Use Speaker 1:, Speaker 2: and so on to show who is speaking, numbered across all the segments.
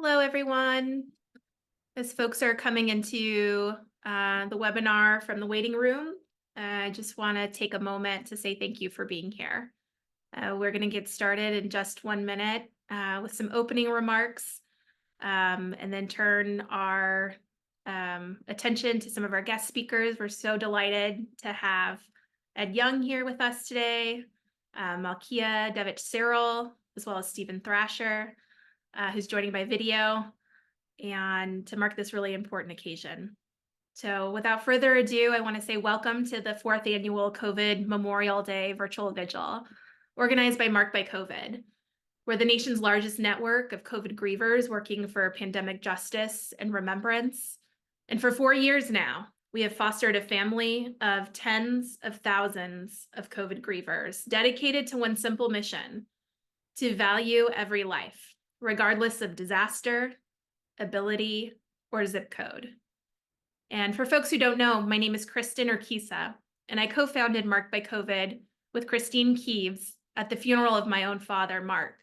Speaker 1: Hello, everyone. As folks are coming into the webinar from the waiting room, I just want to take a moment to say thank you for being here. We're going to get started in just 1 minute with some opening remarks and then turn our attention to some of our guest speakers. We're so delighted to have Ed Yong here with us today, Malkia Devich Cyril, as well as Stephen Thrasher, who's joining by video, and to mark this really important occasion. So without further ado, I want to say welcome to the 4th annual COVID Memorial Day virtual vigil, organized by Marked by COVID. We're the nation's largest network of COVID grievers working for pandemic justice and remembrance. And for 4 years now, we have fostered a family of tens of thousands of COVID grievers dedicated to one simple mission: to value every life, regardless of disaster, ability, or zip code. And for folks who don't know, my name is Kristin Urquiza, and I co-founded Marked by COVID with Christine Keeves at the funeral of my own father, Mark.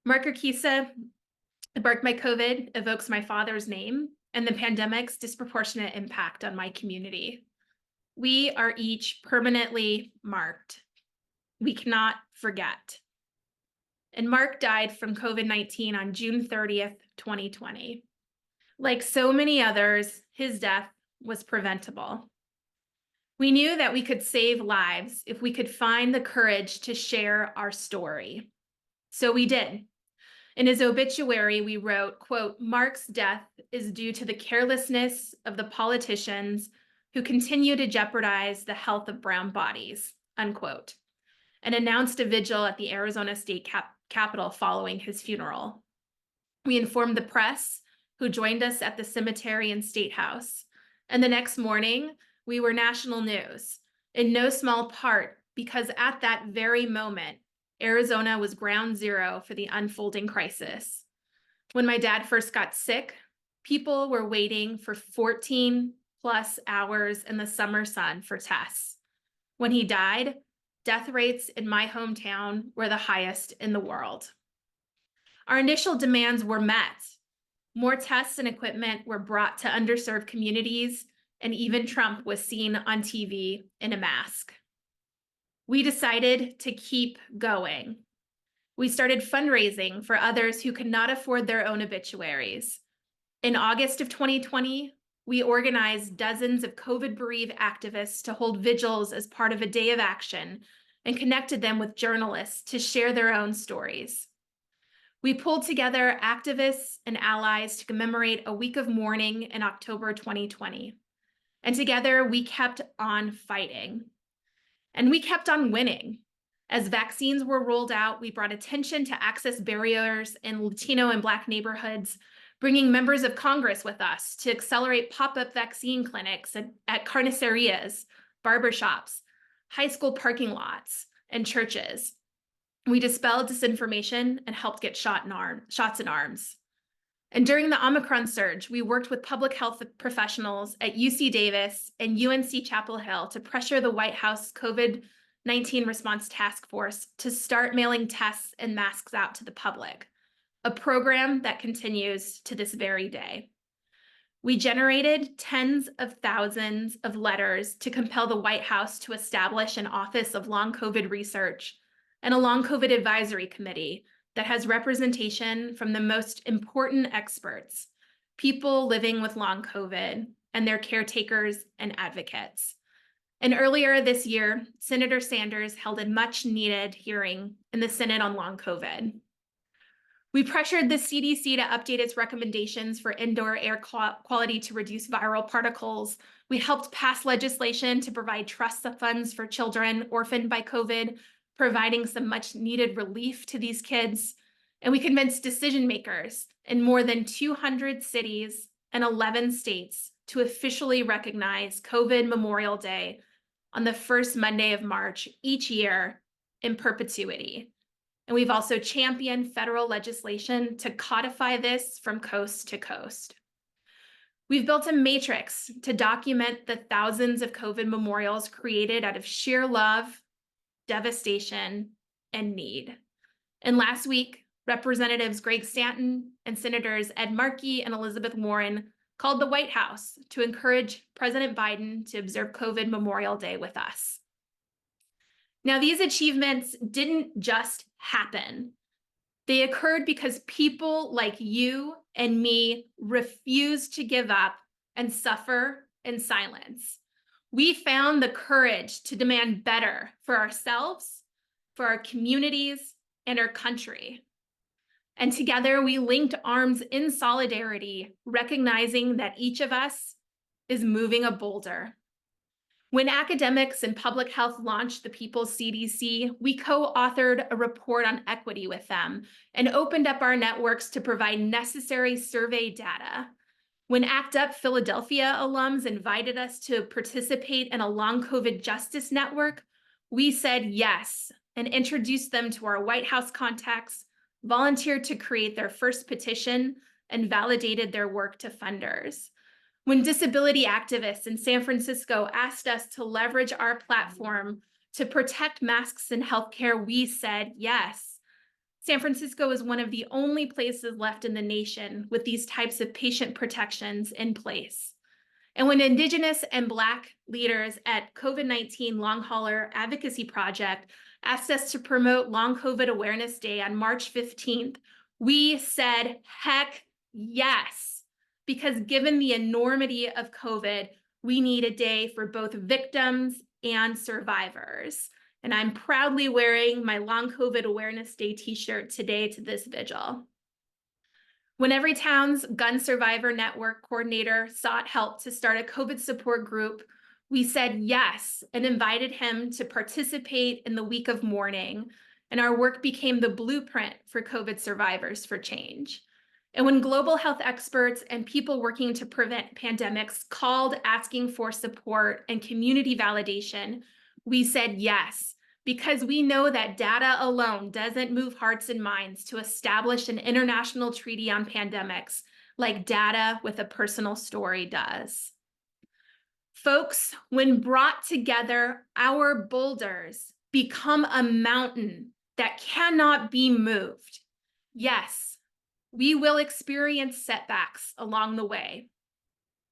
Speaker 1: Mark Urquiza, Marked by COVID evokes my father's name and the pandemic's disproportionate impact on my community. We are each permanently marked. We cannot forget. And Mark died from COVID-19 on June 30th, 2020. Like so many others, his death was preventable. We knew that we could save lives if we could find the courage to share our story. So we did. In his obituary, we wrote, quote, "Mark's death is due to the carelessness of the politicians who continue to jeopardize the health of brown bodies," unquote, and announced a vigil at the Arizona State Capitol following his funeral. We informed the press, who joined us at the cemetery and State House. And the next morning, we were national news, in no small part because at that very moment, Arizona was ground zero for the unfolding crisis. When my dad first got sick, people were waiting for 14 plus hours in the summer sun for tests. When he died, death rates in my hometown were the highest in the world. Our initial demands were met. More tests and equipment were brought to underserved communities, and even Trump was seen on TV in a mask. We decided to keep going. We started fundraising for others who could not afford their own obituaries. In August of 2020, we organized dozens of COVID-bereaved activists to hold vigils as part of a day of action and connected them with journalists to share their own stories. We pulled together activists and allies to commemorate a week of mourning in October 2020. And together we kept on fighting. And we kept on winning. As vaccines were rolled out, we brought attention to access barriers in Latino and Black neighborhoods, bringing members of Congress with us to accelerate pop-up vaccine clinics at carnicerias, barbershops, high school parking lots, and churches. We dispelled disinformation and helped get shots in arms. And during the Omicron surge, we worked with public health professionals at UC Davis and UNC Chapel Hill to pressure the White House COVID-19 response task force to start mailing tests and masks out to the public, a program that continues to this very day. We generated tens of thousands of letters to compel the White House to establish an Office of Long COVID Research and a Long COVID Advisory Committee that has representation from the most important experts, people living with long COVID, and their caretakers and advocates. And earlier this year, Senator Sanders held a much-needed hearing in the Senate on long COVID. We pressured the CDC to update its recommendations for indoor air quality to reduce viral particles. We helped pass legislation to provide trust funds for children orphaned by COVID, providing some much needed relief to these kids. And we convinced decision makers in more than 200 cities and 11 states to officially recognize COVID Memorial Day on the first Monday of March each year in perpetuity. And we've also championed federal legislation to codify this from coast to coast. We've built a matrix to document the thousands of COVID memorials created out of sheer love, devastation, and need. And last week, Representatives Greg Stanton and Senators Ed Markey and Elizabeth Warren called the White House to encourage President Biden to observe COVID Memorial Day with us. Now, these achievements didn't just happen. They occurred because people like you and me refused to give up and suffer in silence. We found the courage to demand better for ourselves, for our communities, and our country. And together we linked arms in solidarity, recognizing that each of us is moving a boulder. When academics and public health launched the People's CDC, we co-authored a report on equity with them and opened up our networks to provide necessary survey data. When ACT UP Philadelphia alums invited us to participate in a long COVID justice network, we said yes and introduced them to our White House contacts, volunteered to create their first petition, and validated their work to funders. When disability activists in San Francisco asked us to leverage our platform to protect masks in healthcare, we said yes. San Francisco is one of the only places left in the nation with these types of patient protections in place. And when Indigenous and Black leaders at COVID-19 Long Hauler Advocacy Project asked us to promote Long COVID Awareness Day on March 15th, we said, heck yes. Because given the enormity of COVID, we need a day for both victims and survivors. And I'm proudly wearing my Long COVID Awareness Day t-shirt today to this vigil. When Everytown's Gun Survivor Network coordinator sought help to start a COVID support group, we said yes and invited him to participate in the week of mourning. And our work became the blueprint for COVID survivors for change. And when global health experts and people working to prevent pandemics called asking for support and community validation, we said yes, because we know that data alone doesn't move hearts and minds to establish an international treaty on pandemics like data with a personal story does. Folks, when brought together, our boulders become a mountain that cannot be moved. Yes, we will experience setbacks along the way.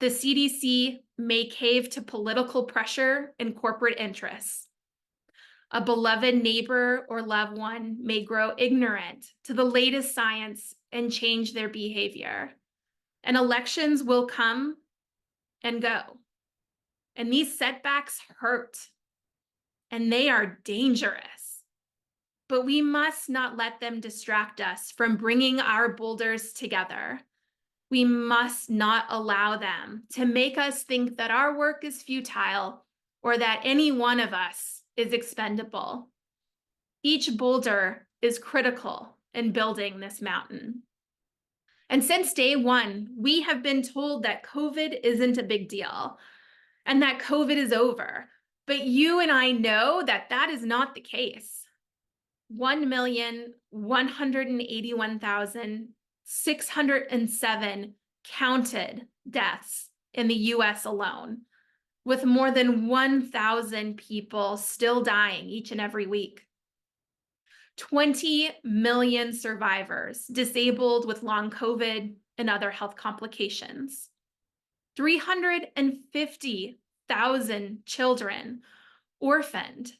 Speaker 1: The CDC may cave to political pressure and corporate interests. A beloved neighbor or loved one may grow ignorant to the latest science and change their behavior. And elections will come and go. And these setbacks hurt, and they are dangerous. But we must not let them distract us from bringing our boulders together. We must not allow them to make us think that our work is futile or that any one of us is expendable. Each boulder is critical in building this mountain. And since day one, we have been told that COVID isn't a big deal and that COVID is over. But you and I know that that is not the case. 1,181,607 counted deaths in the US alone, with more than 1,000 people still dying each and every week. 20 million survivors disabled with long COVID and other health complications. 350,000 children orphaned.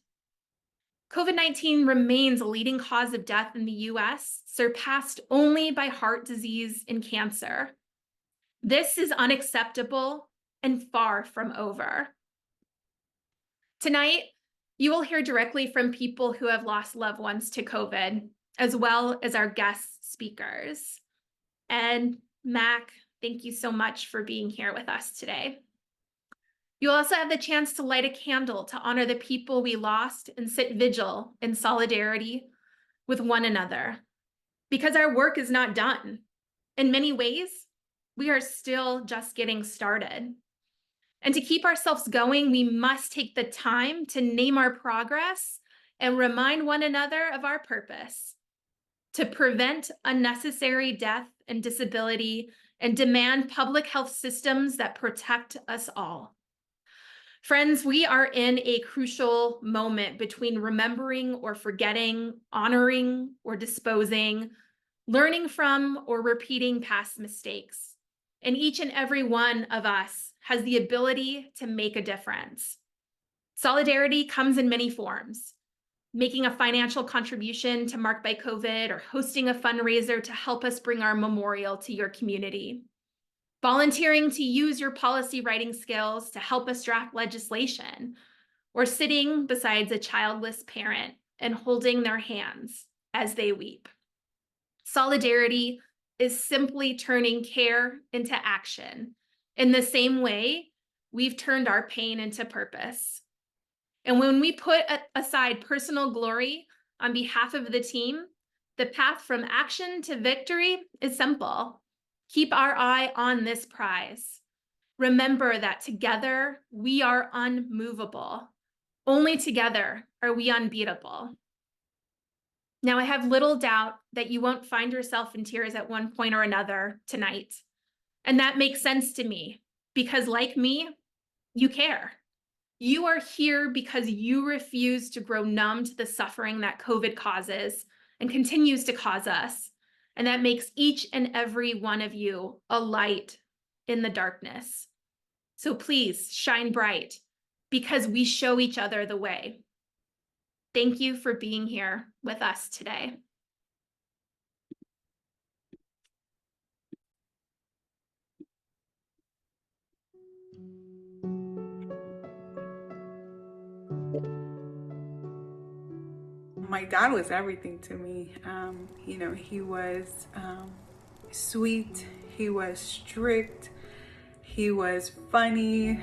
Speaker 1: COVID-19 remains a leading cause of death in the US, surpassed only by heart disease and cancer. This is unacceptable and far from over. Tonight, you will hear directly from people who have lost loved ones to COVID, as well as our guest speakers. And Mac, thank you so much for being here with us today. You'll also have the chance to light a candle to honor the people we lost and sit vigil in solidarity with one another, because our work is not done. In many ways, we are still just getting started. And to keep ourselves going, we must take the time to name our progress and remind one another of our purpose: to prevent unnecessary death and disability and demand public health systems that protect us all. Friends, we are in a crucial moment between remembering or forgetting, honoring or disposing, learning from or repeating past mistakes. And each and every one of us has the ability to make a difference. Solidarity comes in many forms: making a financial contribution to Marked by COVID, or hosting a fundraiser to help us bring our memorial to your community. Volunteering to use your policy writing skills to help us draft legislation, or sitting beside a childless parent and holding their hands as they weep. Solidarity is simply turning care into action. In the same way, we've turned our pain into purpose. And when we put aside personal glory on behalf of the team, the path from action to victory is simple. Keep our eye on this prize. Remember that together we are unmovable. Only together are we unbeatable. Now, I have little doubt that you won't find yourself in tears at one point or another tonight. And that makes sense to me, because like me, you care. You are here because you refuse to grow numb to the suffering that COVID causes and continues to cause us. And that makes each and every one of you a light in the darkness. So please shine bright, because we show each other the way. Thank you for being here with us today.
Speaker 2: My dad was everything to me. He was sweet, he was strict, he was funny.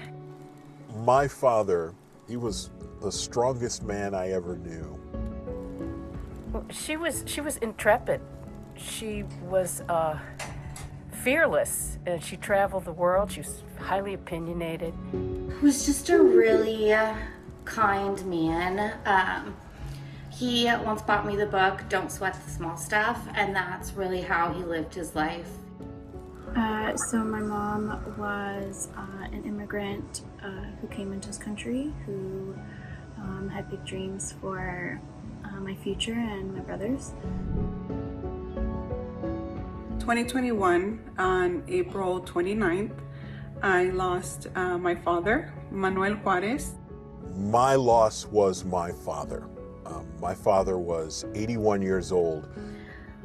Speaker 3: My father, he was the strongest man I ever knew.
Speaker 4: She was intrepid. She was fearless, and she traveled the world. She was highly opinionated.
Speaker 5: He was just a really kind man. He once bought me the book, Don't Sweat the Small Stuff, and that's really how he lived his life.
Speaker 6: So my mom was an immigrant who came into this country, who had big dreams for my future and my brothers.
Speaker 2: 2021, on April 29th, I lost my father, Manuel Juarez.
Speaker 3: My loss was my father. My father was 81 years old.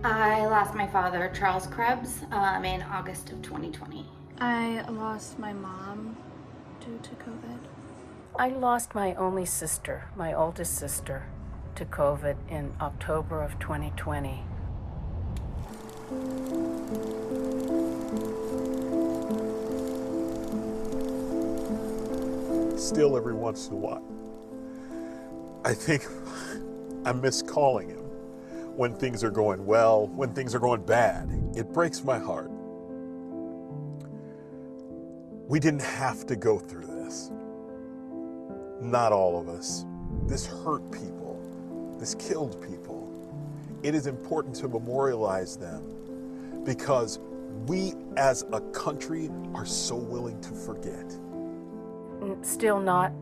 Speaker 5: I lost my father, Charles Krebs, in August of 2020.
Speaker 6: I lost my mom due to COVID.
Speaker 4: I lost my only sister, my oldest sister, to COVID in October of 2020.
Speaker 3: Still, every once in a while, I think I miss calling him when things are going well, when things are going bad. It breaks my heart. We didn't have to go through this. Not all of us. This hurt people. This killed people. It is important to memorialize them because we as a country are so willing to forget.
Speaker 4: Still not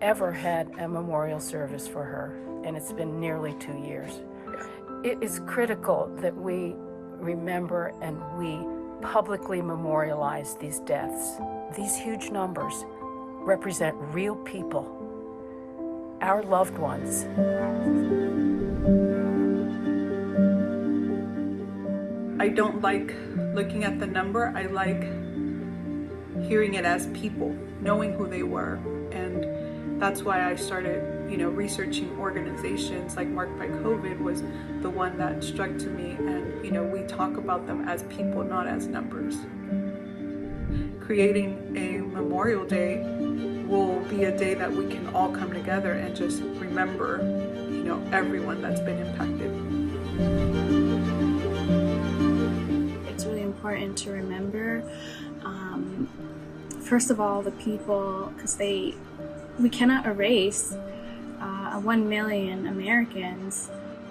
Speaker 4: ever had a memorial service for her, and it's been nearly 2 years. It is critical that we remember and we publicly memorialize these deaths. These huge numbers represent real people, our loved ones.
Speaker 2: I don't like looking at the number. I like hearing it as people, knowing who they were. And that's why I started, researching organizations like Marked by COVID was the one that struck to me. And, we talk about them as people, not as numbers. Creating a Memorial Day will be a day that we can all come together and just remember, everyone that's been impacted.
Speaker 6: It's really important to remember, first of all, the people, because we cannot erase 1 million Americans,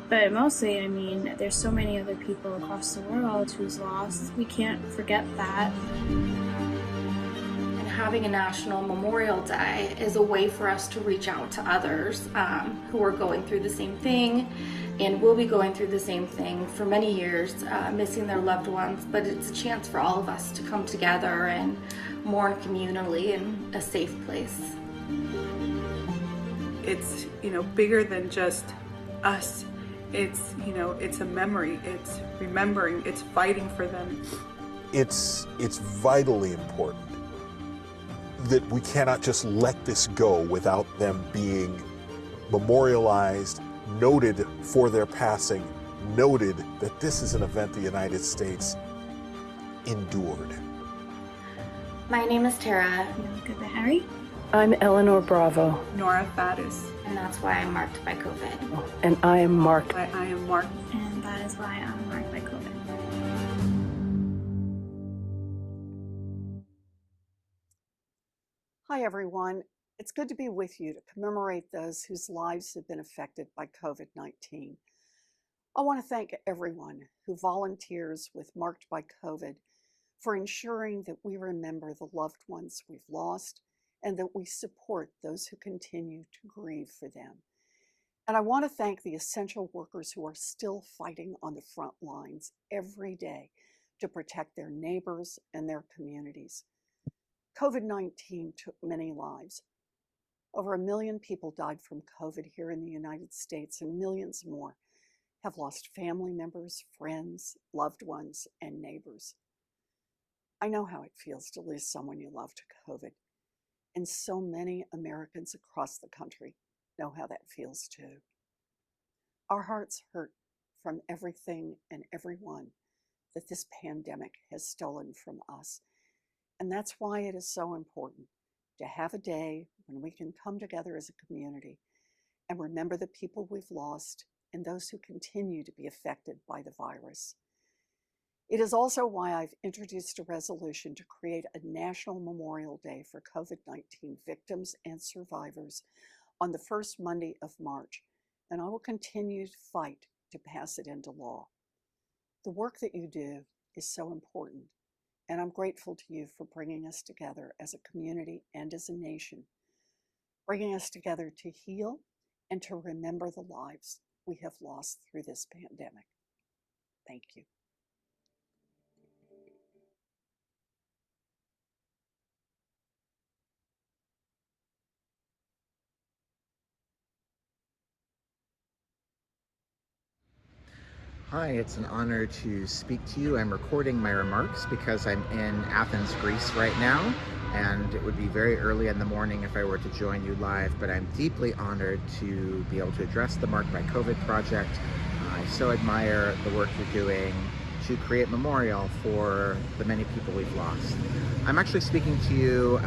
Speaker 6: but mostly, there's so many other people across the world who's lost. We can't forget that.
Speaker 5: And having a National Memorial Day is a way for us to reach out to others who are going through the same thing and will be going through the same thing for many years, missing their loved ones. But it's a chance for all of us to come together and mourn communally in a safe place.
Speaker 2: It's, bigger than just us. It's, it's a memory, it's remembering, it's fighting for them.
Speaker 3: It's vitally important that we cannot just let this go without them being memorialized, noted for their passing, noted that this is an event the United States endured.
Speaker 5: My name is Tara.
Speaker 6: Good Harry.
Speaker 4: I'm Eleanor Bravo.
Speaker 2: Nora Faddis.
Speaker 5: And that's why I'm marked by COVID.
Speaker 4: And I am marked.
Speaker 2: I am marked.
Speaker 6: And that is why I'm marked by COVID.
Speaker 7: Hi, everyone. It's good to be with you to commemorate those whose lives have been affected by COVID-19. I want to thank everyone who volunteers with Marked by COVID for ensuring that we remember the loved ones we've lost and that we support those who continue to grieve for them. And I want to thank the essential workers who are still fighting on the front lines every day to protect their neighbors and their communities. COVID-19 took many lives. Over 1 million people died from COVID here in the United States, and millions more have lost family members, friends, loved ones, and neighbors. I know how it feels to lose someone you love to COVID, and so many Americans across the country know how that feels too. Our hearts hurt from everything and everyone that this pandemic has stolen from us. And that's why it is so important to have a day when we can come together as a community and remember the people we've lost and those who continue to be affected by the virus. It is also why I've introduced a resolution to create a National Memorial Day for COVID-19 victims and survivors on the first Monday of March, and I will continue to fight to pass it into law. The work that you do is so important, and I'm grateful to you for bringing us together as a community and as a nation, bringing us together to heal and to remember the lives we have lost through this pandemic. Thank you.
Speaker 8: Hi, it's an honor to speak to you. I'm recording my remarks because I'm in Athens, Greece right now, and it would be very early in the morning if I were to join you live, but I'm deeply honored to be able to address the Marked by COVID project. I so admire the work you're doing to create memorial for the many people we've lost. I'm actually speaking to you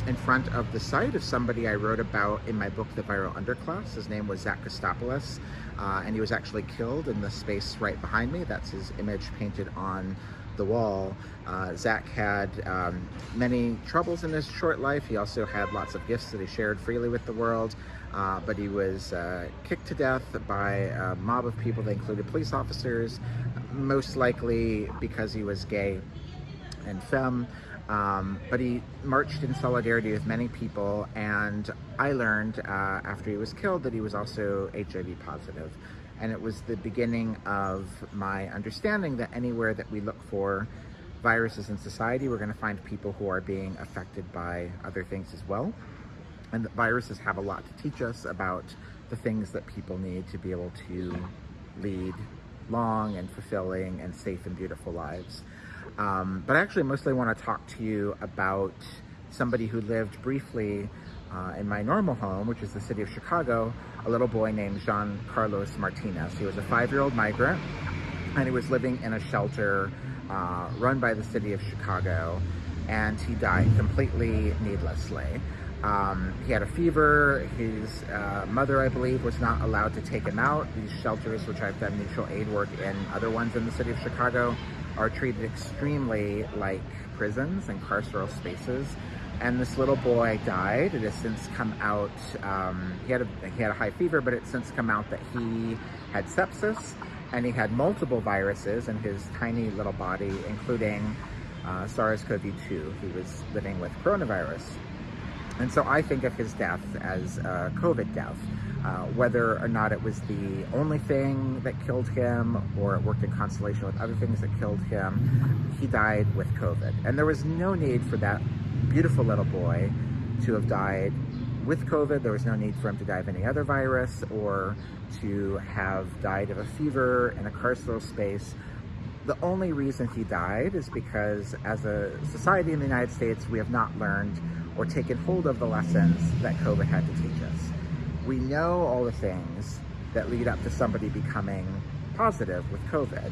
Speaker 8: in front of the site of somebody I wrote about in my book, The Viral Underclass. His name was Zach Kostopoulos, and he was actually killed in the space right behind me. That's his image painted on the wall. Zach had many troubles in his short life. He also had lots of gifts that he shared freely with the world, but he was kicked to death by a mob of people that included police officers, most likely because he was gay and femme. But he marched in solidarity with many people, and I learned after he was killed that he was also HIV positive. And it was the beginning of my understanding that anywhere that we look for viruses in society, we're going to find people who are being affected by other things as well. And that viruses have a lot to teach us about the things that people need to be able to lead long and fulfilling and safe and beautiful lives. But I actually mostly want to talk to you about somebody who lived briefly in my normal home, which is the city of Chicago, a little boy named Jean Carlos Martinez. He was a 5-year-old migrant, and he was living in a shelter run by the city of Chicago, and he died completely needlessly. He had a fever. His mother, I believe, was not allowed to take him out. These shelters, which I've done mutual aid work in other ones in the city of Chicago, are treated extremely like prisons and carceral spaces. And this little boy died. It has since come out, he had a high fever, but it's since come out that he had sepsis, and he had multiple viruses in his tiny little body, including SARS-CoV-2. He was living with coronavirus. And so I think of his death as a COVID death. Whether or not it was the only thing that killed him or it worked in constellation with other things that killed him, he died with COVID. And there was no need for that beautiful little boy to have died with COVID. There was no need for him to die of any other virus or to have died of a fever in a carceral space. The only reason he died is because as a society in the United States, we have not learned or taken hold of the lessons that COVID had to teach us. We know all the things that lead up to somebody becoming positive with COVID.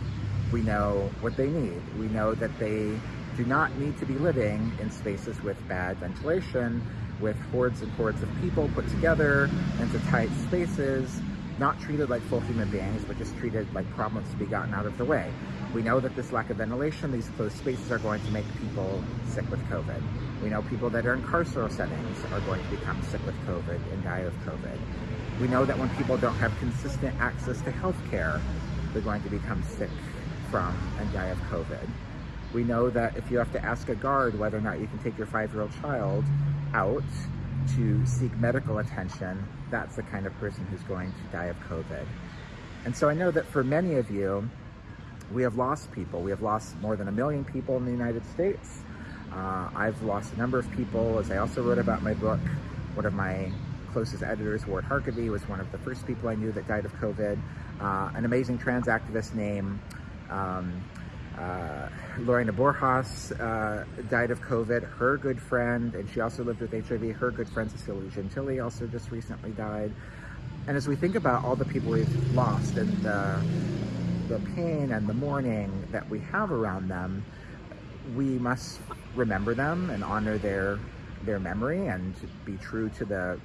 Speaker 8: We know what they need. We know that they do not need to be living in spaces with bad ventilation, with hordes and hordes of people put together into tight spaces, not treated like full human beings, but just treated like problems to be gotten out of the way. We know that this lack of ventilation, these closed spaces are going to make people sick with COVID. We know people that are in carceral settings are going to become sick with COVID and die of COVID. We know that when people don't have consistent access to health care, they're going to become sick from and die of COVID. We know that if you have to ask a guard whether or not you can take your 5-year-old child out to seek medical attention, that's the kind of person who's going to die of COVID. And so I know that for many of you, we have lost people. We have lost more than 1 million people in the United States. I've lost a number of people, as I also wrote about in my book. One of my closest editors, Ward Harkavy, was one of the first people I knew that died of COVID. An amazing trans activist named Lorena Borjas died of COVID. Her good friend, and she also lived with HIV, her good friend Cecilia Gentili also just recently died. And as we think about all the people we've lost and the pain and the mourning that we have around them, we must remember them and honor their memory and be true to the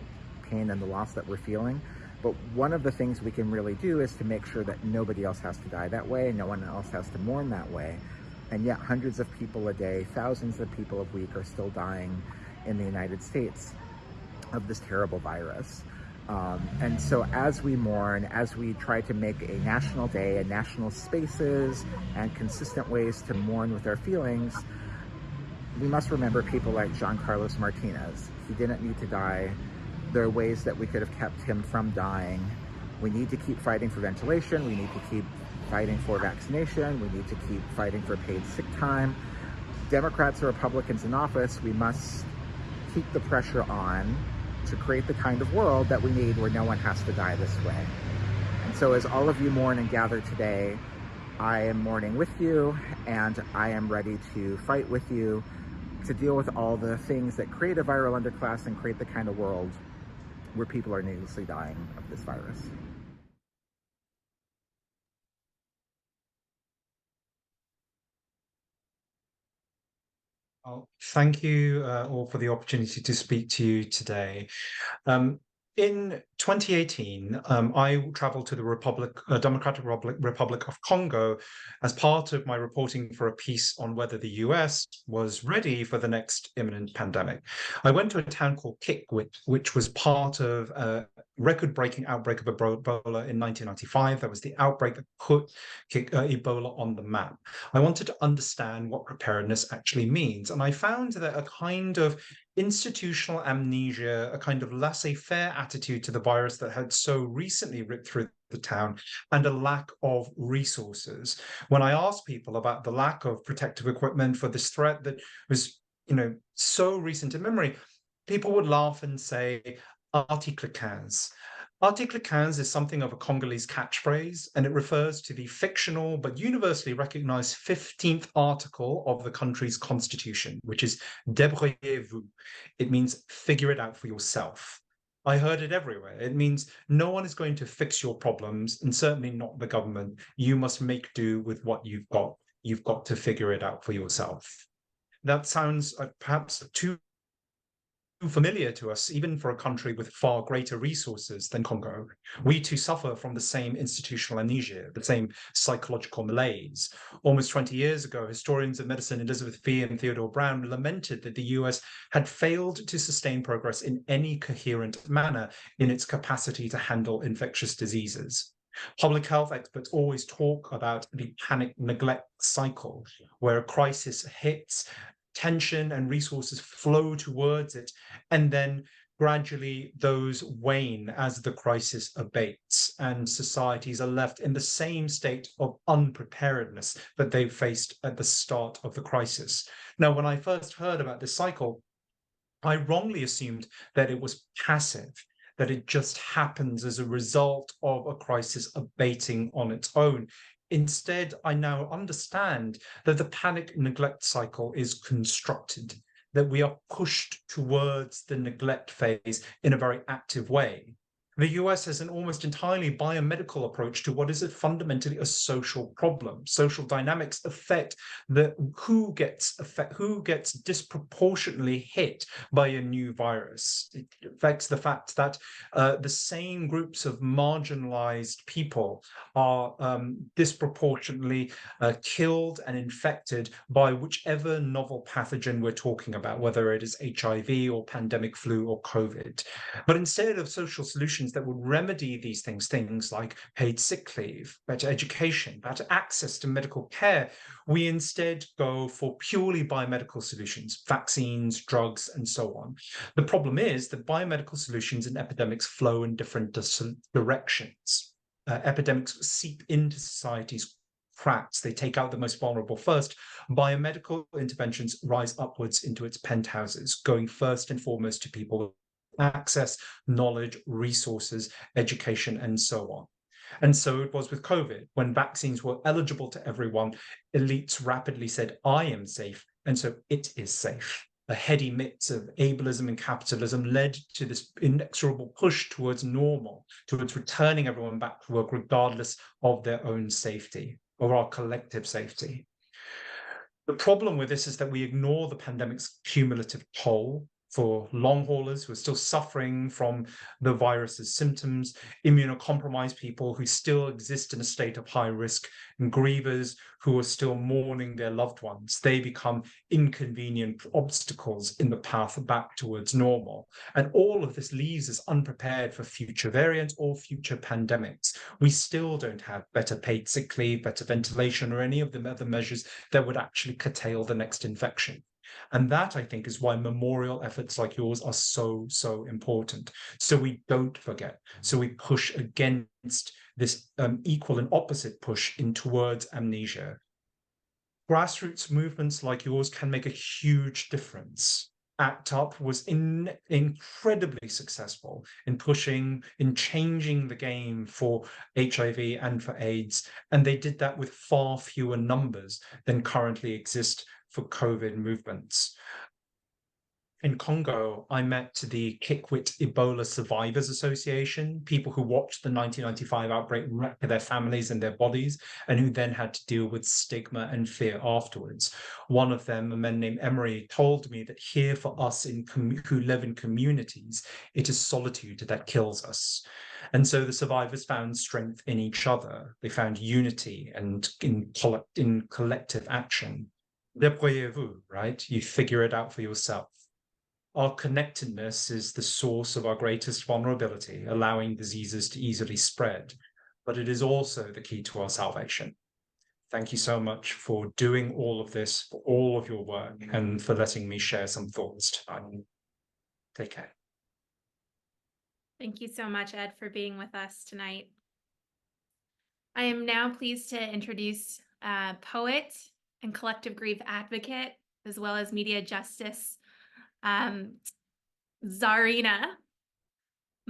Speaker 8: pain and the loss that we're feeling. But one of the things we can really do is to make sure that nobody else has to die that way, no one else has to mourn that way. And yet hundreds of people a day, thousands of people a week are still dying in the United States of this terrible virus. And so as we mourn, as we try to make a national day and national spaces and consistent ways to mourn with our feelings, we must remember people like Jean Carlos Martinez. He didn't need to die. There are ways that we could have kept him from dying. We need to keep fighting for ventilation. We need to keep fighting for vaccination. We need to keep fighting for paid sick time. Democrats or Republicans in office, we must keep the pressure on to create the kind of world that we need where no one has to die this way. And so as all of you mourn and gather today, I am mourning with you, and I am ready to fight with you to deal with all the things that create a viral underclass and create the kind of world where people are needlessly dying of this virus.
Speaker 9: Well, thank you all for the opportunity to speak to you today. In 2018, I traveled to the Democratic Republic of Congo as part of my reporting for a piece on whether the US was ready for the next imminent pandemic. I went to a town called Kikwit, which was part of a record-breaking outbreak of Ebola in 1995. That was the outbreak that put Ebola on the map. I wanted to understand what preparedness actually means, and I found that a kind of institutional amnesia, a kind of laissez-faire attitude to the virus that had so recently ripped through the town, and a lack of resources. When I asked people about the lack of protective equipment for this threat that was, so recent in memory, people would laugh and say, Article 15. Article 15 is something of a Congolese catchphrase, and it refers to the fictional but universally recognized 15th article of the country's constitution, which is débrouillez-vous. It means figure it out for yourself. I heard it everywhere. It means no one is going to fix your problems, and certainly not the government. You must make do with what you've got. You've got to figure it out for yourself. That sounds perhaps too familiar to us, even for a country with far greater resources than Congo. We too suffer from the same institutional amnesia, the same psychological malaise. Almost 20 years ago, historians of medicine Elizabeth Fee and Theodore Brown lamented that the US had failed to sustain progress in any coherent manner in its capacity to handle infectious diseases. Public health experts always talk about the panic neglect cycle, where a crisis hits, tension and resources flow towards it, and then gradually those wane as the crisis abates, and societies are left in the same state of unpreparedness that they faced at the start of the crisis. Now, when I first heard about this cycle, I wrongly assumed that it was passive, that it just happens as a result of a crisis abating on its own. Instead, I now understand that the panic neglect cycle is constructed, that we are pushed towards the neglect phase in a very active way. The US has an almost entirely biomedical approach to what is fundamentally a social problem. Social dynamics affect who gets disproportionately hit by a new virus. It affects the fact that the same groups of marginalized people are disproportionately killed and infected by whichever novel pathogen we're talking about, whether it is HIV or pandemic flu or COVID. But instead of social solutions that would remedy these things like paid sick leave, better education, better access to medical care, we instead go for purely biomedical solutions, vaccines, drugs, and so on. The problem is that biomedical solutions and epidemics flow in different directions. Epidemics seep into society's cracks. They take out the most vulnerable first. Biomedical interventions rise upwards into its penthouses, going first and foremost to people access, knowledge, resources, education, and so on. And so it was with COVID. When vaccines were eligible to everyone, elites rapidly said, I am safe, and so it is safe. A heady mix of ableism and capitalism led to this inexorable push towards normal, towards returning everyone back to work regardless of their own safety, or our collective safety. The problem with this is that we ignore the pandemic's cumulative toll for long haulers who are still suffering from the virus's symptoms, immunocompromised people who still exist in a state of high risk, and grievers who are still mourning their loved ones. They become inconvenient obstacles in the path back towards normal. And all of this leaves us unprepared for future variants or future pandemics. We still don't have better paid sick leave, better ventilation, or any of the other measures that would actually curtail the next infection. And that, I think, is why memorial efforts like yours are so, so important. So we don't forget. So we push against this equal and opposite push in towards amnesia. Grassroots movements like yours can make a huge difference. ACT UP was incredibly successful in changing the game for HIV and for AIDS. And they did that with far fewer numbers than currently exist for COVID movements. In Congo, I met the Kikwit Ebola Survivors Association, people who watched the 1995 outbreak wreck their families and their bodies, and who then had to deal with stigma and fear afterwards. One of them, a man named Emery, told me that here for us who live in communities, it is solitude that kills us. And so the survivors found strength in each other. They found unity and in collective action. Débrouillez-vous, right? You figure it out for yourself. Our connectedness is the source of our greatest vulnerability, allowing diseases to easily spread, but it is also the key to our salvation. Thank you so much for doing all of this, for all of your work, and for letting me share some thoughts tonight. Take care.
Speaker 1: Thank you so much, Ed, for being with us tonight. I am now pleased to introduce poet and collective grief advocate, as well as media justice Tsarina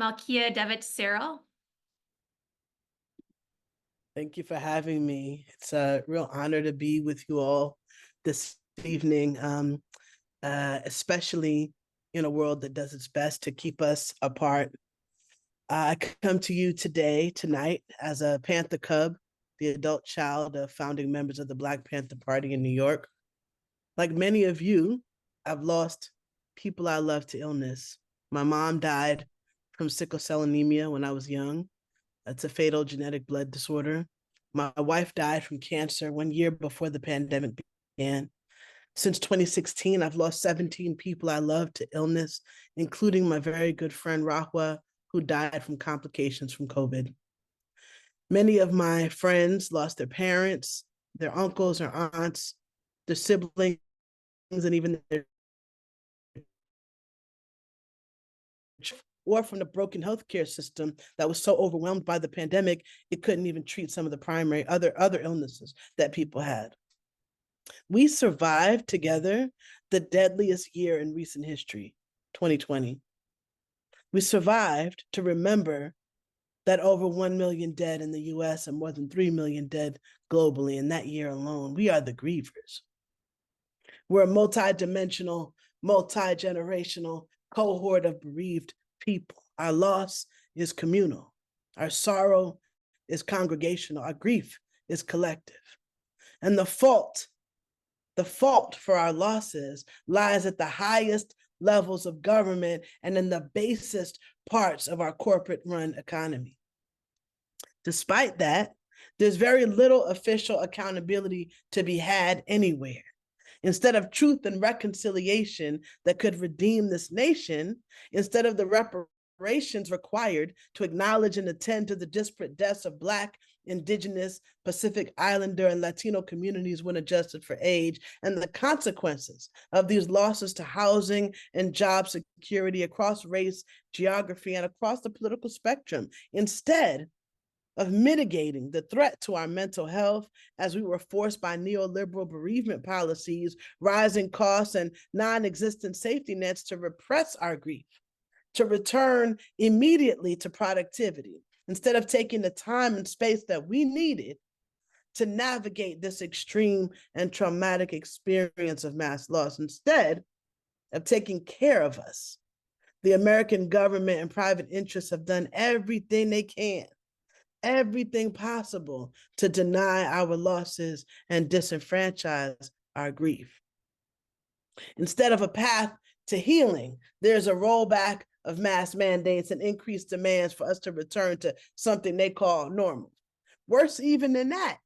Speaker 1: Malkia Devich Cyril.
Speaker 10: Thank you for having me. It's a real honor to be with you all this evening, especially in a world that does its best to keep us apart. I come to you tonight, as a Panther Cub, the adult child of founding members of the Black Panther Party in New York. Like many of you, I've lost people I love to illness. My mom died from sickle cell anemia when I was young. It's a fatal genetic blood disorder. My wife died from cancer 1 year before the pandemic began. Since 2016, I've lost 17 people I love to illness, including my very good friend Rahwa, who died from complications from COVID. Many of my friends lost their parents, their uncles or aunts, their siblings, and even their or from the broken healthcare system that was so overwhelmed by the pandemic, it couldn't even treat some of the primary other illnesses that people had. We survived together the deadliest year in recent history, 2020. We survived to remember that over 1 million dead in the US and more than 3 million dead globally in that year alone. We are the grievers. We're a multi-dimensional, multi-generational cohort of bereaved people. Our loss is communal. Our sorrow is congregational. Our grief is collective. And the fault for our losses lies at the highest levels of government and in the basest parts of our corporate-run economy. Despite that, there's very little official accountability to be had anywhere. Instead of truth and reconciliation that could redeem this nation, instead of the reparations required to acknowledge and attend to the disparate deaths of Black, Indigenous, Pacific Islander, and Latino communities when adjusted for age, and the consequences of these losses to housing and job security across race, geography, and across the political spectrum, instead of mitigating the threat to our mental health as we were forced by neoliberal bereavement policies, rising costs, and non-existent safety nets to repress our grief, to return immediately to productivity, instead of taking the time and space that we needed to navigate this extreme and traumatic experience of mass loss. Instead of taking care of us, the American government and private interests have done everything they can, everything possible to deny our losses and disenfranchise our grief. Instead of a path to healing, there's a rollback of mass mandates and increased demands for us to return to something they call normal. Worse even than that,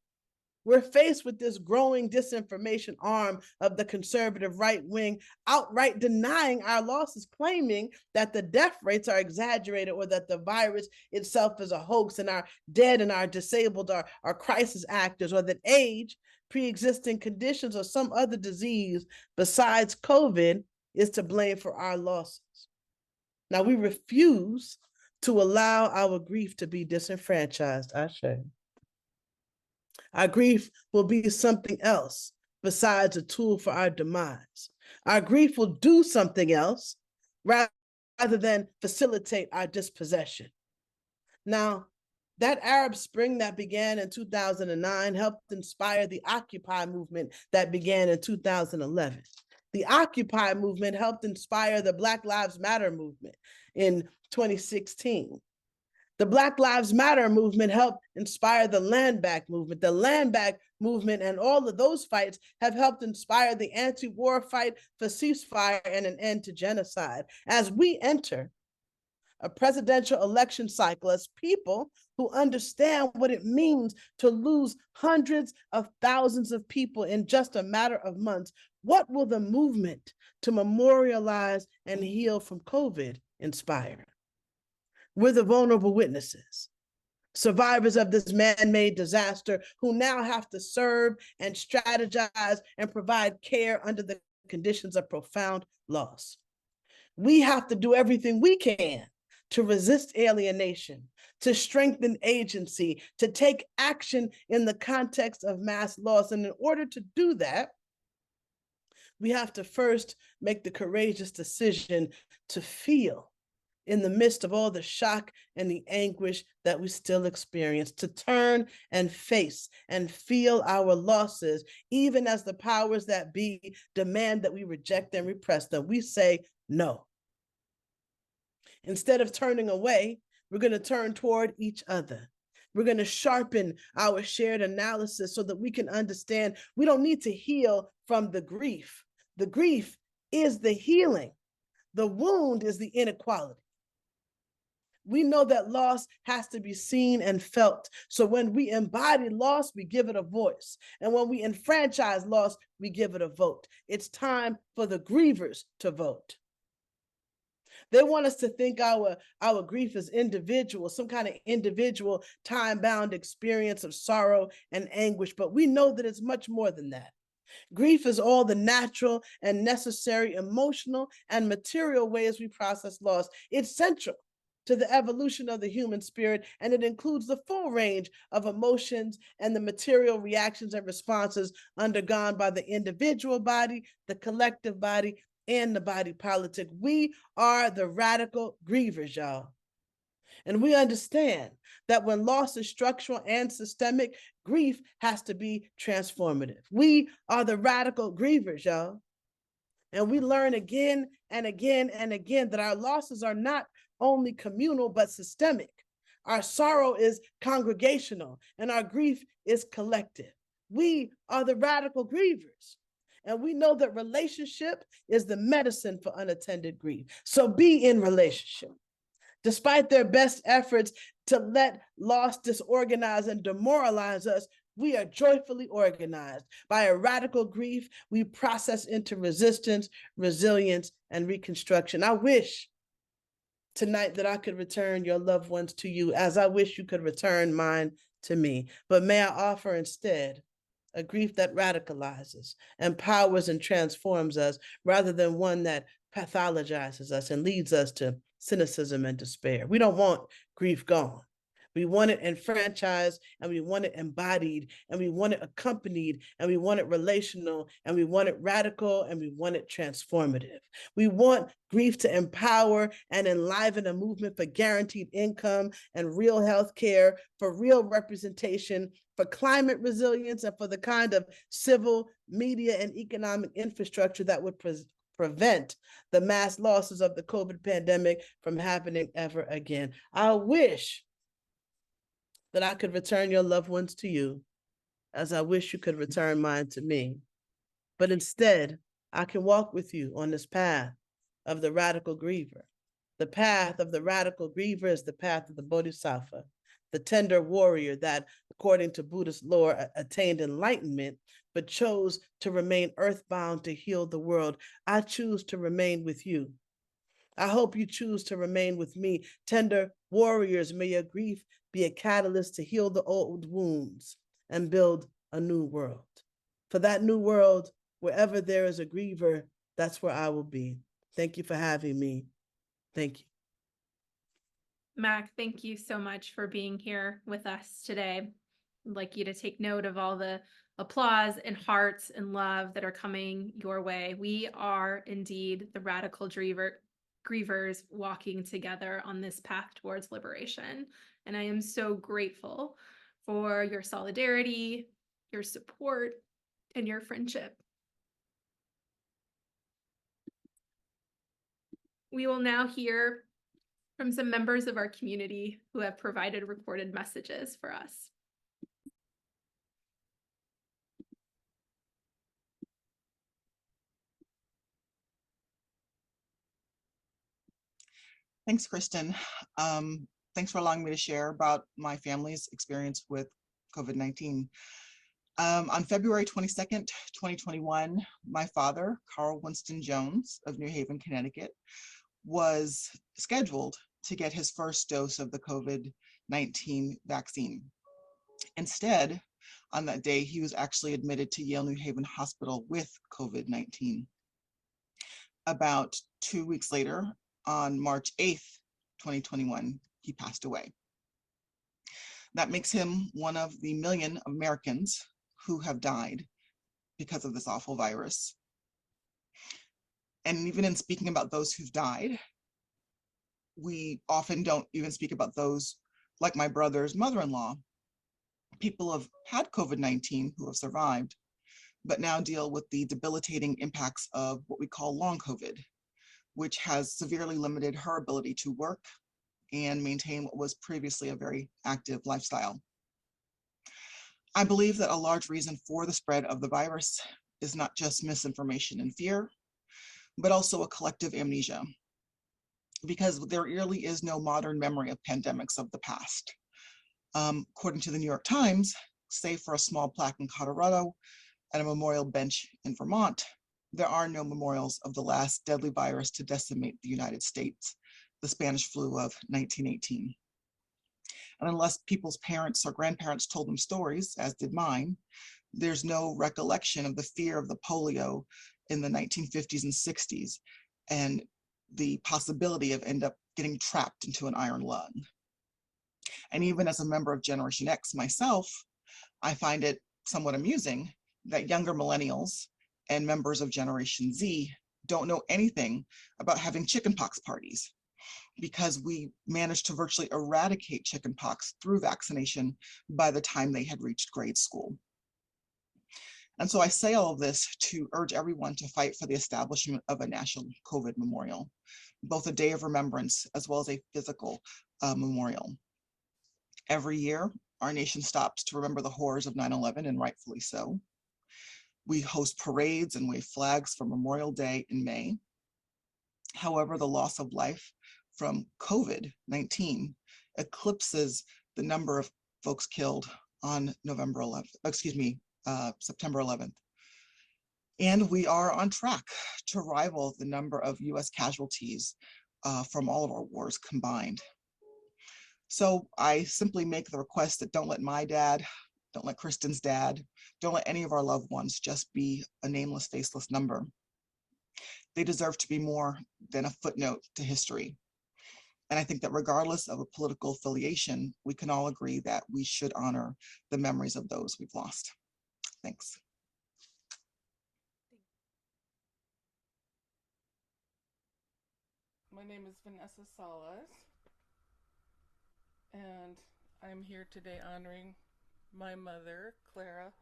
Speaker 10: we're faced with this growing disinformation arm of the conservative right wing, outright denying our losses, claiming that the death rates are exaggerated or that the virus itself is a hoax and our dead and our disabled are crisis actors, or that age, pre-existing conditions, or some other disease besides COVID is to blame for our losses. Now, we refuse to allow our grief to be disenfranchised, Ashe. Our grief will be something else besides a tool for our demise. Our grief will do something else rather than facilitate our dispossession. Now, that Arab Spring that began in 2009 helped inspire the Occupy movement that began in 2011. The Occupy movement helped inspire the Black Lives Matter movement in 2016. The Black Lives Matter movement helped inspire the Land Back movement. The Land Back movement and all of those fights have helped inspire the anti-war fight for ceasefire and an end to genocide. As we enter a presidential election cycle, as people who understand what it means to lose hundreds of thousands of people in just a matter of months, what will the movement to memorialize and heal from COVID inspire? We're the vulnerable witnesses, survivors of this man-made disaster who now have to serve and strategize and provide care under the conditions of profound loss. We have to do everything we can to resist alienation, to strengthen agency, to take action in the context of mass loss. And in order to do that, we have to first make the courageous decision to feel in the midst of all the shock and the anguish that we still experience, to turn and face and feel our losses, even as the powers that be demand that we reject and repress them. We say no. Instead of turning away, we're going to turn toward each other. We're going to sharpen our shared analysis so that we can understand we don't need to heal from the grief. The grief is the healing. The wound is the inequality. We know that loss has to be seen and felt. So when we embody loss, we give it a voice. And when we enfranchise loss, we give it a vote. It's time for the grievers to vote. They want us to think our grief is individual, some kind of individual time-bound experience of sorrow and anguish, but we know that it's much more than that. Grief is all the natural and necessary emotional and material ways we process loss. It's central to the evolution of the human spirit, and it includes the full range of emotions and the material reactions and responses undergone by the individual body, the collective body, and the body politic. We are the radical grievers, y'all. And we understand that when loss is structural and systemic, grief has to be transformative. We are the radical grievers, y'all. And we learn again and again and again that our losses are not only communal, but systemic. Our sorrow is congregational and our grief is collective. We are the radical grievers. And we know that relationship is the medicine for unattended grief. So be in relationship. Despite their best efforts to let loss disorganize and demoralize us, we are joyfully organized. By a radical grief, we process into resistance, resilience, and reconstruction. I wish tonight that I could return your loved ones to you as I wish you could return mine to me. But may I offer instead a grief that radicalizes, empowers, and transforms us rather than one that pathologizes us and leads us to cynicism and despair. We don't want grief gone. We want it enfranchised, and we want it embodied, and we want it accompanied, and we want it relational, and we want it radical, and we want it transformative. We want grief to empower and enliven a movement for guaranteed income and real health care, for real representation, for climate resilience, and for the kind of civil, media, and economic infrastructure that would prevent the mass losses of the COVID pandemic from happening ever again. I wish that I could return your loved ones to you as I wish you could return mine to me. But instead, I can walk with you on this path of the radical griever. The path of the radical griever is the path of the Bodhisattva, the tender warrior that, according to Buddhist lore, attained enlightenment, but chose to remain earthbound to heal the world. I choose to remain with you. I hope you choose to remain with me. Tender warriors, may your grief be a catalyst to heal the old wounds and build a new world. For that new world, wherever there is a griever, that's where I will be. Thank you for having me. Thank you.
Speaker 1: Mac, thank you so much for being here with us today. I'd like you to take note of all the applause and hearts and love that are coming your way. We are indeed the radical grievers walking together on this path towards liberation. And I am so grateful for your solidarity, your support, and your friendship. We will now hear from some members of our community who have provided recorded messages for us.
Speaker 11: Thanks, Kristin. Thanks for allowing me to share about my family's experience with COVID-19. On February 22nd, 2021, my father, Carl Winston Jones of New Haven, Connecticut, was scheduled to get his first dose of the COVID-19 vaccine. Instead, on that day, he was actually admitted to Yale New Haven Hospital with COVID-19. About 2 weeks later, on March 8th, 2021, he passed away. That makes him one of the million Americans who have died because of this awful virus. And even in speaking about those who've died, we often don't even speak about those like my brother's mother-in-law. People have had COVID-19 who have survived, but now deal with the debilitating impacts of what we call long COVID, which has severely limited her ability to work and maintain what was previously a very active lifestyle. I believe that a large reason for the spread of the virus is not just misinformation and fear, but also a collective amnesia, because there really is no modern memory of pandemics of the past. According to the New York Times, save for a small plaque in Colorado and a memorial bench in Vermont, there are no memorials of the last deadly virus to decimate the United States the Spanish flu of 1918. And unless people's parents or grandparents told them stories, as did mine, there's no recollection of the fear of the polio in the 1950s and 60s and the possibility of end up getting trapped into an iron lung. And even as a member of Generation X myself, I find it somewhat amusing that younger millennials and members of Generation Z don't know anything about having chickenpox parties, because we managed to virtually eradicate chickenpox through vaccination by the time they had reached grade school. And so I say all of this to urge everyone to fight for the establishment of a national COVID memorial, both a day of remembrance as well as a physical memorial. Every year, our nation stops to remember the horrors of 9/11, and rightfully so. We host parades and wave flags for Memorial Day in May. However, the loss of life from COVID-19 eclipses the number of folks killed on September 11th. And we are on track to rival the number of US casualties from all of our wars combined. So I simply make the request that don't let my dad, don't let Kristin's dad, don't let any of our loved ones just be a nameless, faceless number. They deserve to be more than a footnote to history. And I think that regardless of a political affiliation, we can all agree that we should honor the memories of those we've lost. Thanks.
Speaker 12: My name is Vanessa Salaz, and I'm here today honoring my mother, Clara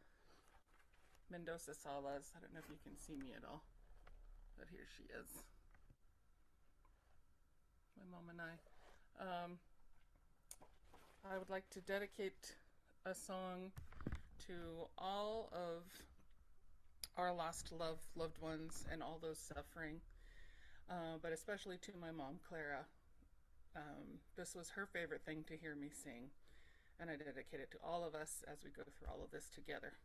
Speaker 12: Mendoza Salaz. I don't know if you can see me at all, but here she is. My mom and I would like to dedicate a song to all of our lost loved ones and all those suffering, but especially to my mom, Clara. This was her favorite thing to hear me sing, and I dedicate it to all of us as we go through all of this together.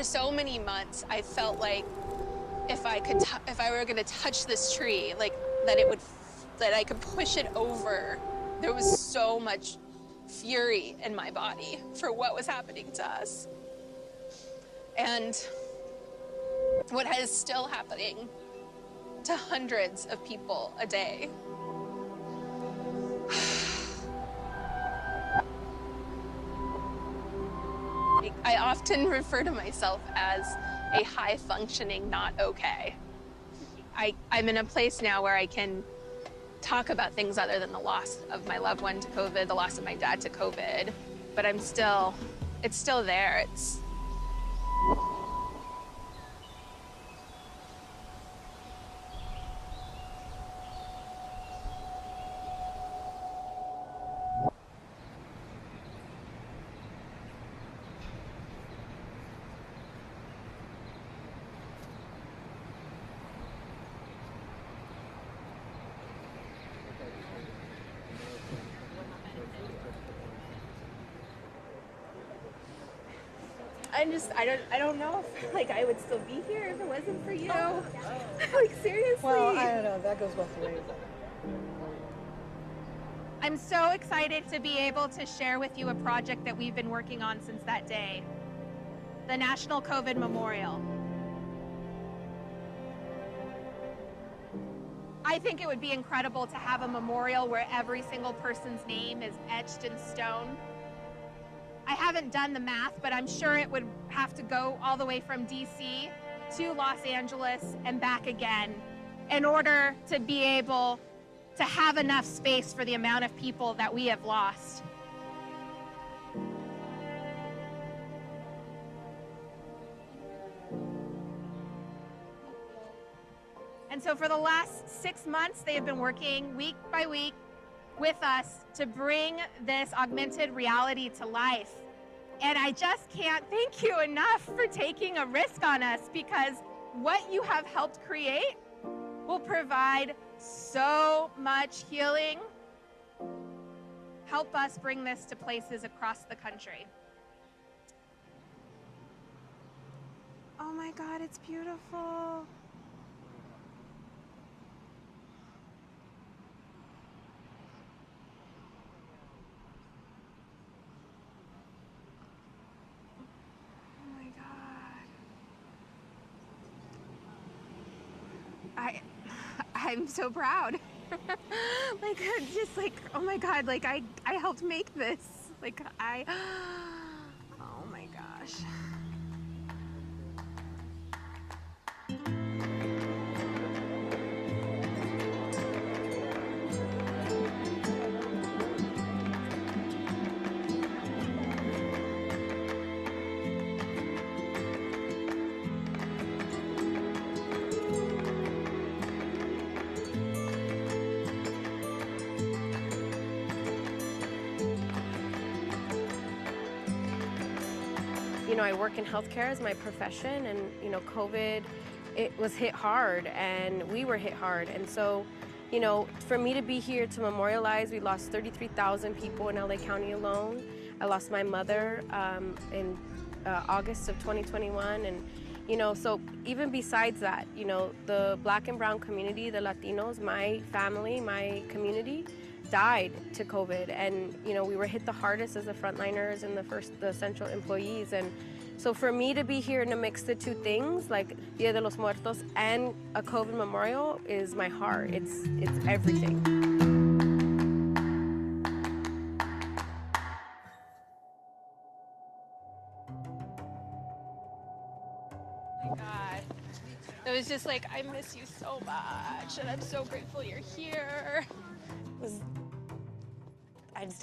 Speaker 13: For so many months, I felt like if I were gonna touch this tree, like that I could push it over. There was so much fury in my body for what was happening to us. And what is still happening to hundreds of people a day. I often refer to myself as a high-functioning not okay. I'm in a place now where I can talk about things other than the loss of my loved one to COVID, the loss of my dad to COVID, but it's still there. I don't know if like I would still be here if it wasn't for you. Like seriously.
Speaker 7: Well, I don't know, that goes both ways.
Speaker 1: I'm so excited to be able to share with you a project that we've been working on since that day. The National COVID Memorial. I think it would be incredible to have a memorial where every single person's name is etched in stone. I haven't done the math, but I'm sure it would have to go all the way from DC to Los Angeles and back again in order to be able to have enough space for the amount of people that we have lost. And so for the last 6 months, they have been working week by week with us to bring this augmented reality to life. And I just can't thank you enough for taking a risk on us, because what you have helped create will provide so much healing. Help us bring this to places across the country. Oh my God, it's beautiful. I'm so proud. Like, just like, oh my God, like I helped make this. Like oh my gosh.
Speaker 14: You know, I work in healthcare as my profession, and you know, COVID, it was hit hard, and we were hit hard. And so, you know, for me to be here to memorialize, we lost 33,000 people in LA County alone. I lost my mother in August of 2021, and you know, so even besides that, you know, the Black and brown community, the Latinos, my family, my community, died to COVID, and you know, we were hit the hardest as the frontliners and the essential employees. And so for me to be here and to mix the two things, like Dia de los Muertos and a COVID memorial, is my heart. It's everything.
Speaker 1: Oh my God. It was just like, I miss you so much, and I'm so grateful you're here.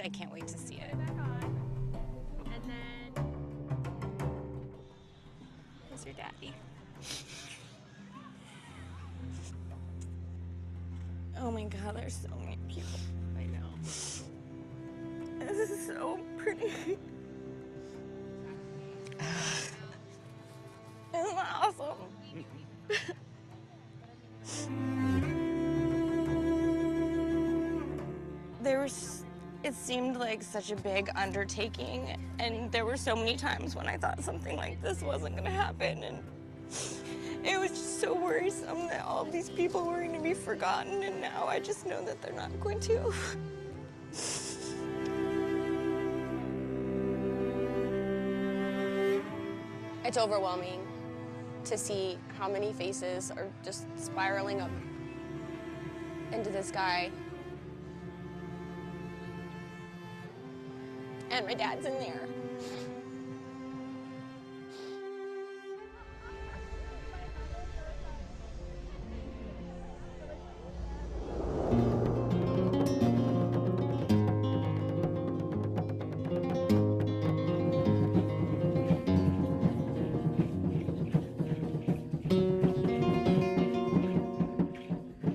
Speaker 15: I can't wait to see it.
Speaker 1: And then,
Speaker 15: Where's your daddy? Oh my God, there's so many people.
Speaker 1: I know.
Speaker 15: This is so pretty. Isn't that awesome? It seemed like such a big undertaking, and there were so many times when I thought something like this wasn't going to happen, and it was just so worrisome that all these people were going to be forgotten, and now I just know that they're not going to.
Speaker 13: It's overwhelming to see how many faces are just spiraling up into the sky. And my dad's in there.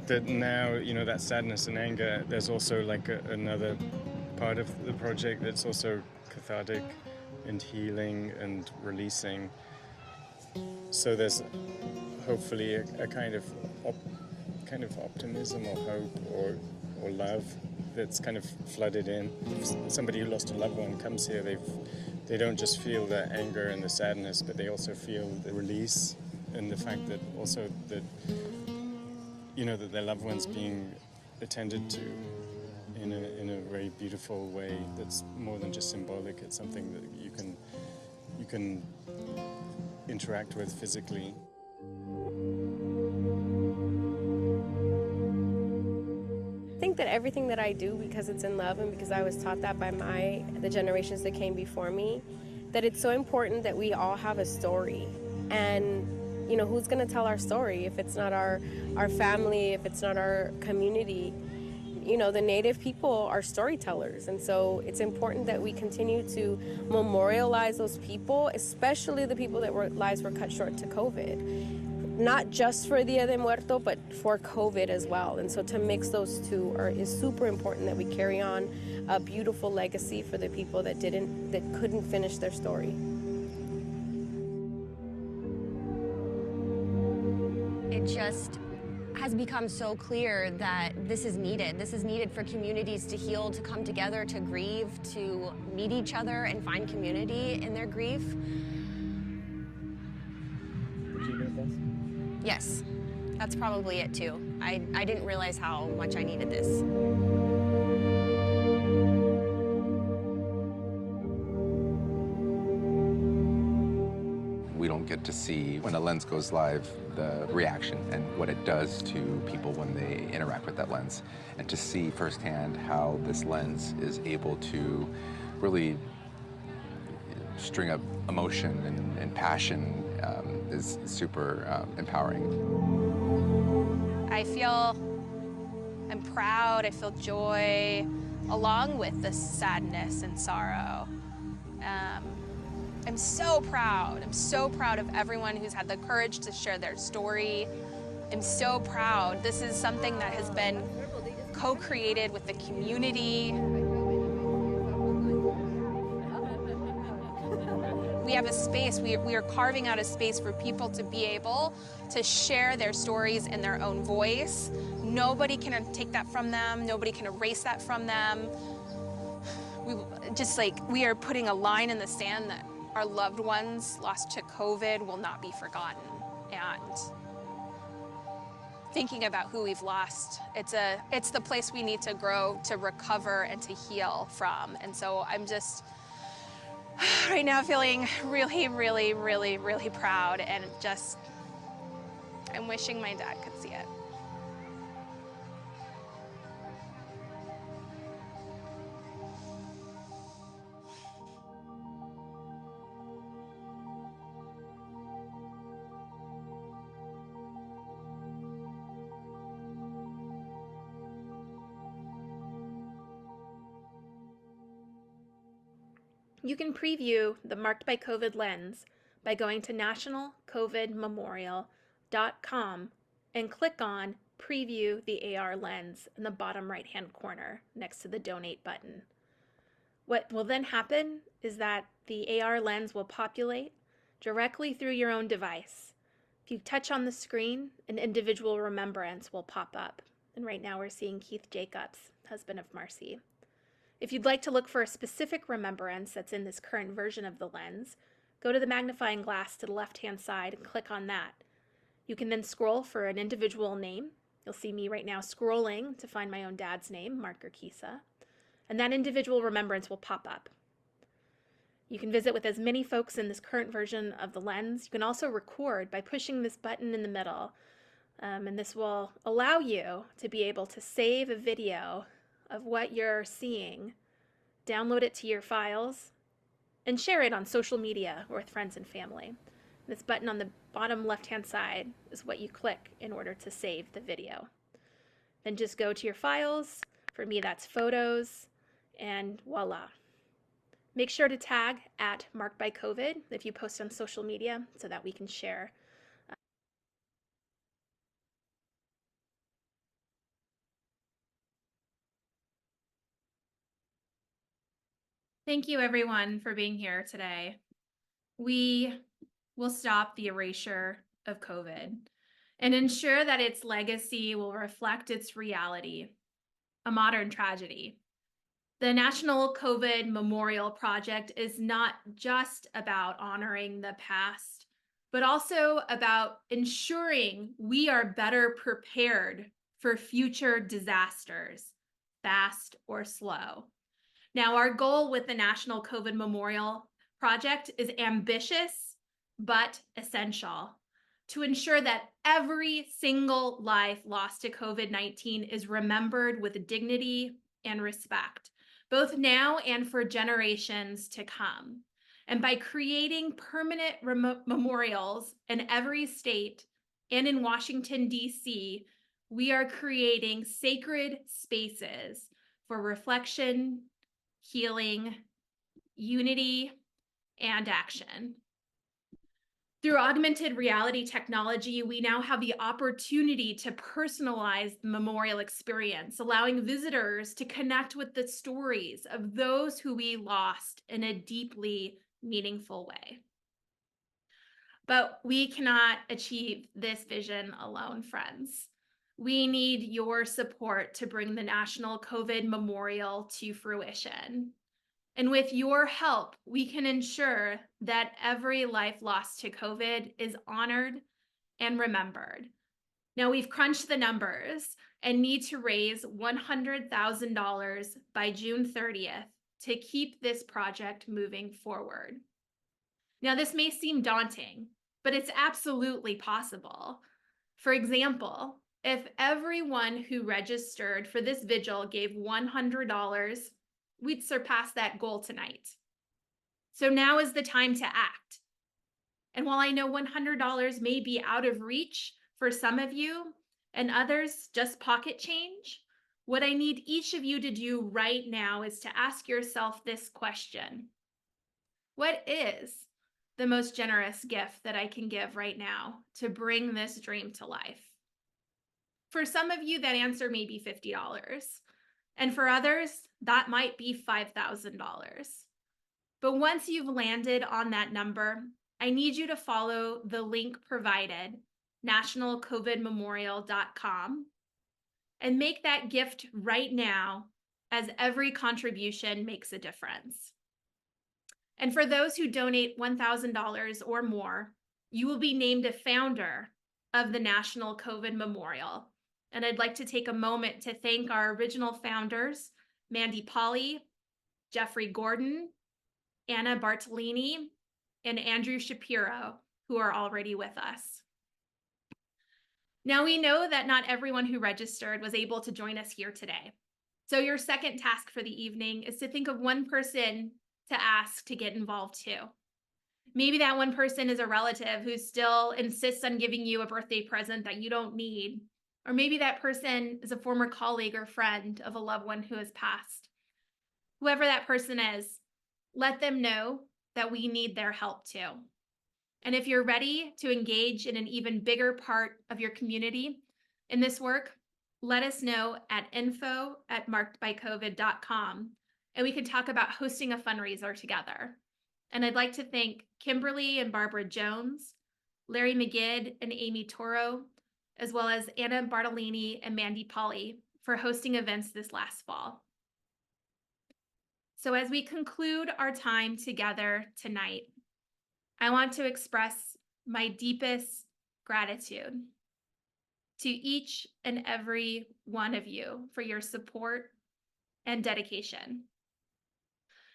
Speaker 16: That now, you know, that sadness and anger, there's also like another part of the project that's also cathartic and healing and releasing. So there's hopefully a kind of optimism or hope or love that's kind of flooded in. If somebody who lost a loved one comes here, they don't just feel the anger and the sadness, but they also feel the release and the fact that also that, you know, that their loved one's being attended to in a very beautiful way that's more than just symbolic. It's something that you can interact with physically.
Speaker 14: I think that everything that I do, because it's in love and because I was taught that by the generations that came before me, that it's so important that we all have a story. And you know, who's going to tell our story if it's not our family, if it's not our community? You know, the Native people are storytellers, and so it's important that we continue to memorialize those people, especially the people that lives were cut short to COVID. Not just for Dia de Muerto, but for COVID as well. And so to mix those two is super important, that we carry on a beautiful legacy for the people that couldn't finish their story.
Speaker 13: It just has become so clear that this is needed. This is needed for communities to heal, to come together, to grieve, to meet each other and find community in their grief.
Speaker 16: Did you get this?
Speaker 13: Yes, that's probably it too. I didn't realize how much I needed this.
Speaker 17: We don't get to see, when a lens goes live, the reaction and what it does to people when they interact with that lens. And to see firsthand how this lens is able to really string up emotion and passion is super empowering.
Speaker 13: I'm proud, I feel joy, along with the sadness and sorrow. I'm so proud. I'm so proud of everyone who's had the courage to share their story. I'm so proud. This is something that has been co-created with the community. We have a space, we are carving out a space for people to be able to share their stories in their own voice. Nobody can take that from them. Nobody can erase that from them. We are putting a line in the sand that our loved ones lost to COVID will not be forgotten. And thinking about who we've lost, it's the place we need to grow, to recover, and to heal from. And so I'm just right now feeling really, really, really, really proud, and I'm wishing my dad could see it.
Speaker 1: You can preview the Marked by COVID lens by going to nationalcovidmemorial.com and click on Preview the AR Lens in the bottom right-hand corner next to the Donate button. What will then happen is that the AR lens will populate directly through your own device. If you touch on the screen, an individual remembrance will pop up. And right now we're seeing Keith Jacobs, husband of Marcy. If you'd like to look for a specific remembrance that's in this current version of the lens, go to the magnifying glass to the left-hand side and click on that. You can then scroll for an individual name. You'll see me right now scrolling to find my own dad's name, Mark Urquiza, and that individual remembrance will pop up. You can visit with as many folks in this current version of the lens. You can also record by pushing this button in the middle, and this will allow you to be able to save a video of what you're seeing, download it to your files, and share it on social media or with friends and family. This button on the bottom left-hand side is what you click in order to save the video. Then just go to your files. For me, that's photos, and voila. Make sure to tag at Marked by COVID if you post on social media so that we can share. Thank you everyone for being here today. We will stop the erasure of COVID and ensure that its legacy will reflect its reality, a modern tragedy. The National COVID Memorial Project is not just about honoring the past, but also about ensuring we are better prepared for future disasters, fast or slow. Now, our goal with the National COVID Memorial Project is ambitious, but essential to ensure that every single life lost to COVID-19 is remembered with dignity and respect, both now and for generations to come. And by creating permanent memorials in every state and in Washington, D.C., we are creating sacred spaces for reflection, healing, unity, and action. Through augmented reality technology, we now have the opportunity to personalize the memorial experience, allowing visitors to connect with the stories of those who we lost in a deeply meaningful way. But we cannot achieve this vision alone, friends. We need your support to bring the National COVID Memorial to fruition. And with your help, we can ensure that every life lost to COVID is honored and remembered. Now, we've crunched the numbers and need to raise $100,000 by June 30th to keep this project moving forward. Now, this may seem daunting, but it's absolutely possible. For example, if everyone who registered for this vigil gave $100, we'd surpass that goal tonight. So now is the time to act. And while I know $100 may be out of reach for some of you and others just pocket change, what I need each of you to do right now is to ask yourself this question. What is the most generous gift that I can give right now to bring this dream to life? For some of you, that answer may be $50. And for others, that might be $5,000. But once you've landed on that number, I need you to follow the link provided, nationalcovidmemorial.com, and make that gift right now, as every contribution makes a difference. And for those who donate $1,000 or more, you will be named a founder of the National COVID Memorial. And I'd like to take a moment to thank our original founders, Mandy Polly, Jeffrey Gordon, Anna Bartolini, and Andrew Shapiro, who are already with us. Now, we know that not everyone who registered was able to join us here today. So your second task for the evening is to think of one person to ask to get involved too. Maybe that one person is a relative who still insists on giving you a birthday present that you don't need. Or maybe that person is a former colleague or friend of a loved one who has passed. Whoever that person is, let them know that we need their help too. And if you're ready to engage in an even bigger part of your community in this work, let us know at info@markedbycovid.com, and we can talk about hosting a fundraiser together. And I'd like to thank Kimberly and Barbara Jones, Larry McGid and Amy Toro, as well as Anna Bartolini and Mandy Polly for hosting events this last fall. So as we conclude our time together tonight, I want to express my deepest gratitude to each and every one of you for your support and dedication.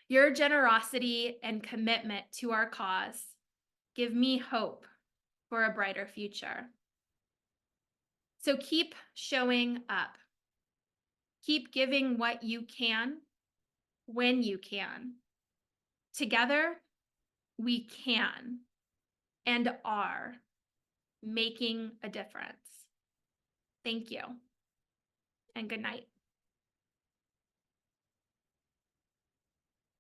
Speaker 1: Your generosity and commitment to our cause give me hope for a brighter future. So keep showing up. Keep giving what you can, when you can. Together, we can and are making a difference. Thank you, and good night.